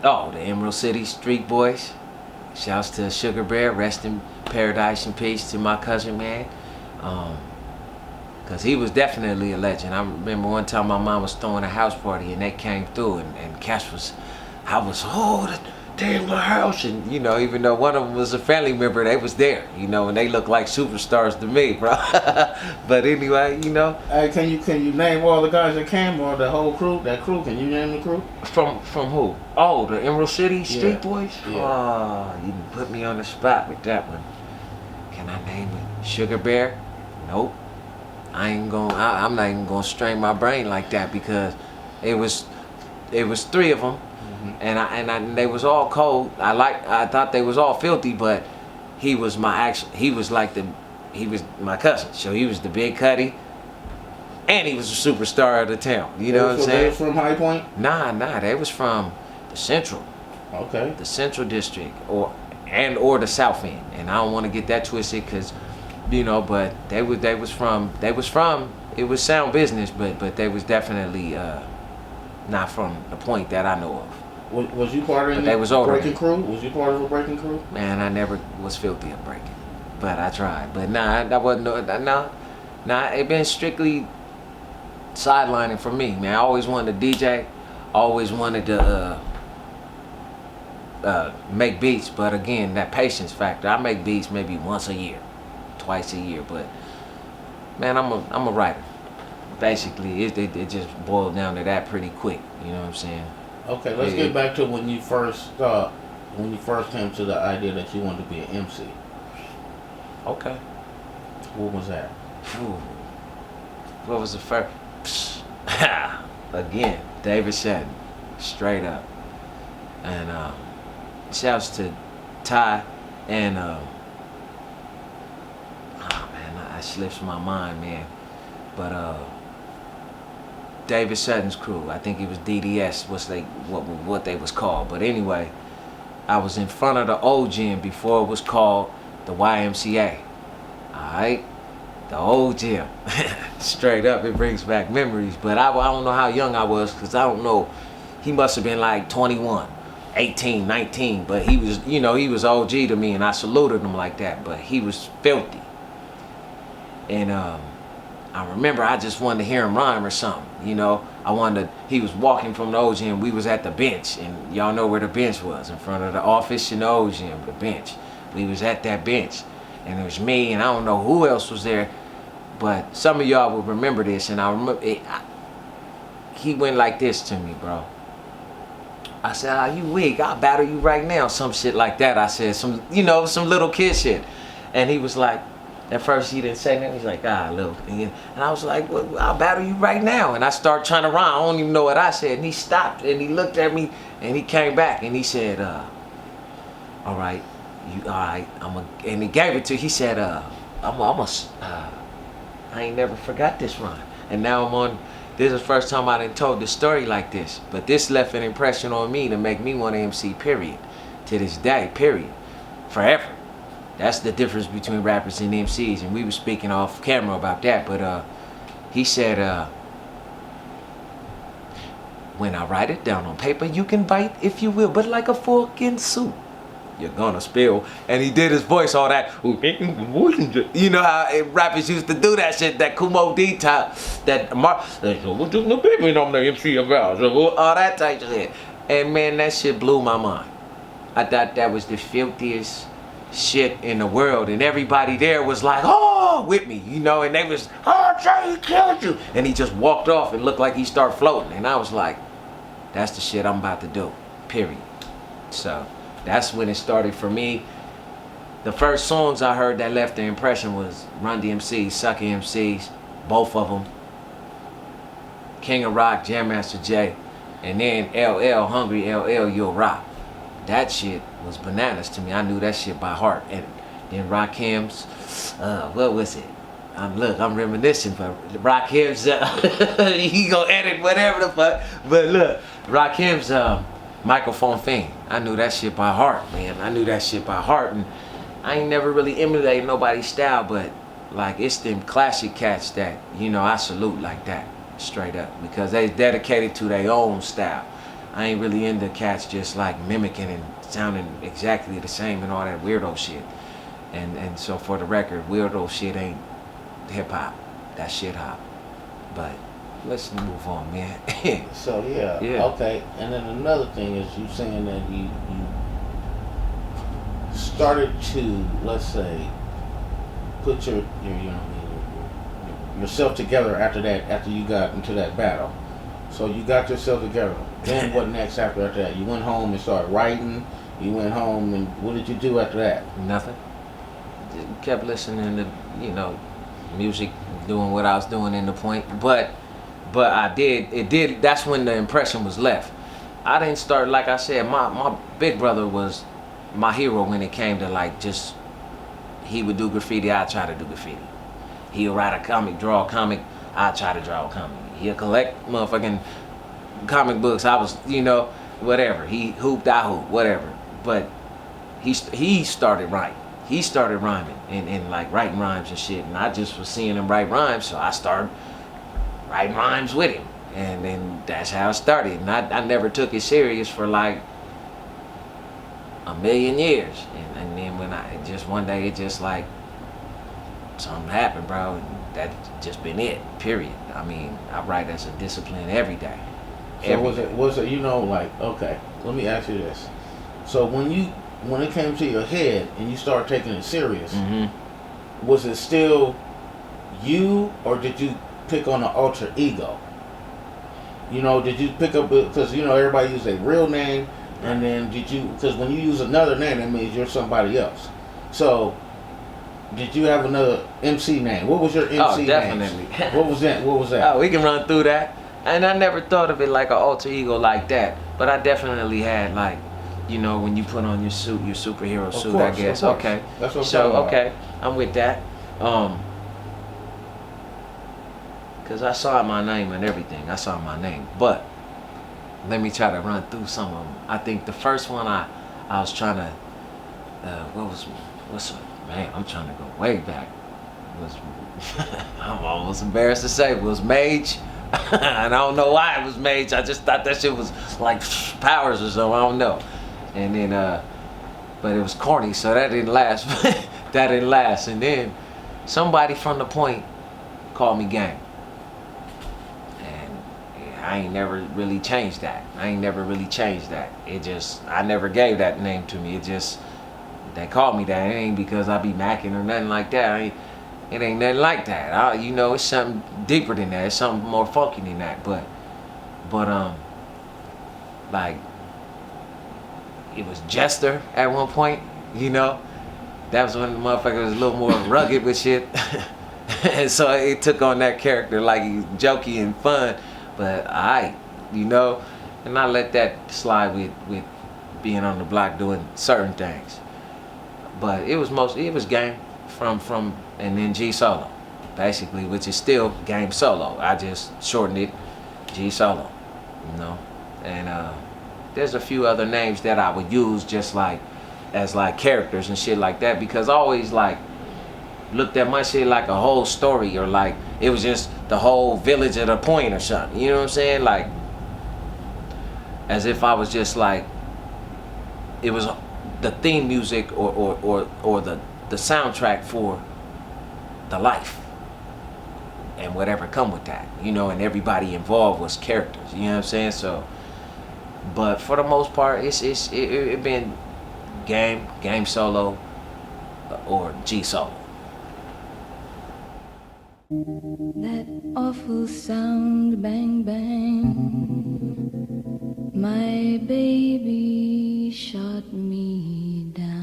Oh, the Emerald City Street Boys. Shouts to Sugar Bear, rest in paradise and peace to my cousin, man. Cause he was definitely a legend. I remember one time my mom was throwing a house party and they came through and Cash was, they in my house, and even though one of them was a family member, they was there, and they looked like superstars to me, bro. But anyway, Hey, can you name all the guys that came or the whole crew? That crew? Can you name the crew? From who? Oh, the Emerald City Street Boys. Yeah. Oh, you put me on the spot with that one. Can I name it? Sugar Bear? Nope. I'm not even gonna strain my brain like that because it was three of them. And they was all cold. I thought they was all filthy, but he was my cousin. So he was the big cutty, and he was a superstar of the town. You know what I'm saying? They was from High Point? Nah, they was from the Central. Okay. The Central District or the South End. And I don't want to get that twisted because, but they was from. It was sound business, but they was definitely not from the point that I know of. Was you part of a breaking crew? Was you part of a breaking crew? Man, I never was filthy of breaking, but I tried. But that wasn't it been strictly sidelining for me, man. I always wanted to DJ, always wanted to make beats, but again, that patience factor. I make beats maybe once a year, twice a year, but man, I'm a writer. Basically, it just boiled down to that pretty quick. You know what I'm saying? Okay, let's get back to when you first came to the idea that you wanted to be an MC. Okay. What was that? Ooh. What was the first? Again, David Shetton, straight up. And shouts to Ty and I slips my mind, man. But David Sutton's crew. I think it was DDS. What they was called. But anyway, I was in front of the old gym before it was called the YMCA. All right, the old gym. Straight up, it brings back memories. But I don't know how young I was because I don't know. He must have been like 21, 18, 19. But he was, he was OG to me, and I saluted him like that. But he was filthy. And I remember I just wanted to hear him rhyme or something, he was walking from the old gym, we was at the bench, and y'all know where the bench was, in front of the office in the old gym, the bench. We was at that bench, and it was me, and I don't know who else was there, but some of y'all will remember this, and I remember he went like this to me, bro. I said, you weak, I'll battle you right now, some shit like that. I said, some little kid shit. And he was like, at first he didn't say nothing. He's like, look. And I was like, well, I'll battle you right now. And I started trying to rhyme. I don't even know what I said. And he stopped and he looked at me and he came back and he said, all right, and he gave it to, he said, I ain't never forgot this rhyme. And now this is the first time I done told this story like this. But this left an impression on me to make me want to MC, period. To this day, period. Forever. That's the difference between rappers and MCs, and we were speaking off camera about that, but he said, when I write it down on paper, you can bite if you will, but like a fork in soup, you're gonna spill. And he did his voice, all that, you know how rappers used to do that shit, that Kumo D type, all that type of shit. And man, that shit blew my mind. I thought that was the filthiest shit in the world, and everybody there was like, oh, with me, and they was, oh, Jay, he killed you, and he just walked off and looked like he started floating, and I was like, that's the shit I'm about to do, period. So that's when it started for me. The first songs I heard that left the impression was Run DMC, Sucker MCs, both of them, King of Rock, Jam Master Jay, and then LL, Hungry LL, You'll Rock. That shit was bananas to me. I knew that shit by heart. And then Rakim's, what was it? I'm reminiscing, but Rakim's, he gonna edit whatever the fuck. But look, Rakim's Microphone Fiend. I knew that shit by heart, man. I knew that shit by heart. And I ain't never really emulated nobody's style, but like it's them classic cats that, I salute like that. straight up, because they dedicated to their own style. I ain't really into cats just like mimicking and sounding exactly the same and all that weirdo shit. And so for the record, weirdo shit ain't hip hop. That shit hop. But let's move on, man. So yeah, Yeah. okay. And then another thing is you saying that you started to, let's say, put your yourself together after you got into that battle. So you got yourself together. Then what next after that? You went home and started writing. You went home and what did you do after that? Nothing. Kept listening to, music, doing what I was doing in the point. But that's when the impression was left. I didn't start, like I said, my big brother was my hero when it came to like just, he would do graffiti, I'd try to do graffiti. He'll write a comic, draw a comic, I'd try to draw a comic. He'll collect motherfucking comic books, I was, whatever. He hooped, I hooped, whatever. But he started writing. He started rhyming and like writing rhymes and shit. And I just was seeing him write rhymes, so I started writing rhymes with him. And then that's how it started. And I never took it serious for like a million years. And then when one day it just like, something happened, bro. And that's just been it, period. I mean, I write as a discipline every day. So was it okay, let me ask you this. So when it came to your head and you started taking it serious, was it still you, or did you pick on an alter ego? Did you pick up, because everybody uses a real name, and then because when you use another name, that means you're somebody else. So did you have another MC name? What was your MC name? Oh, definitely. What was that? Oh, we can run through that. And I never thought of it like an alter ego like that. But I definitely had like, when you put on your suit, your superhero suit, I guess. Okay. That's what I'm so, talking about. Okay, I'm with that. Cause I saw my name and everything. I saw my name. But let me try to run through some of them. I think the first one I was trying to, man, I'm trying to go way back. I'm almost embarrassed to say, it was Mage. And I don't know why it was Mage. I just thought that shit was like powers or something. I don't know. And then, but it was corny, so that didn't last. That didn't last. And then somebody from the point called me Gang. And I ain't never really changed that. I never gave that name to me. They called me that. It ain't because I be macking or nothing like that. It ain't nothing like that. It's something deeper than that. It's something more funky than that. But like, it was Jester at one point, That was when the motherfucker was a little more rugged with shit. And so it took on that character, like he's jokey and fun. But and I let that slide with being on the block doing certain things. But it was Game from and then G Solo, basically, which is still Game Solo. I just shortened it G Solo, And there's a few other names that I would use just like as like characters and shit like that, because I always like looked at my shit like a whole story, or like it was just the whole village at a point or something. You know what I'm saying? Like as if I was just like it was the theme music or the soundtrack for the life and whatever come with that, and everybody involved was characters, you know what I'm saying? So, but for the most part, it been Game Solo, or G Solo. That awful sound, bang bang, my baby shot me down.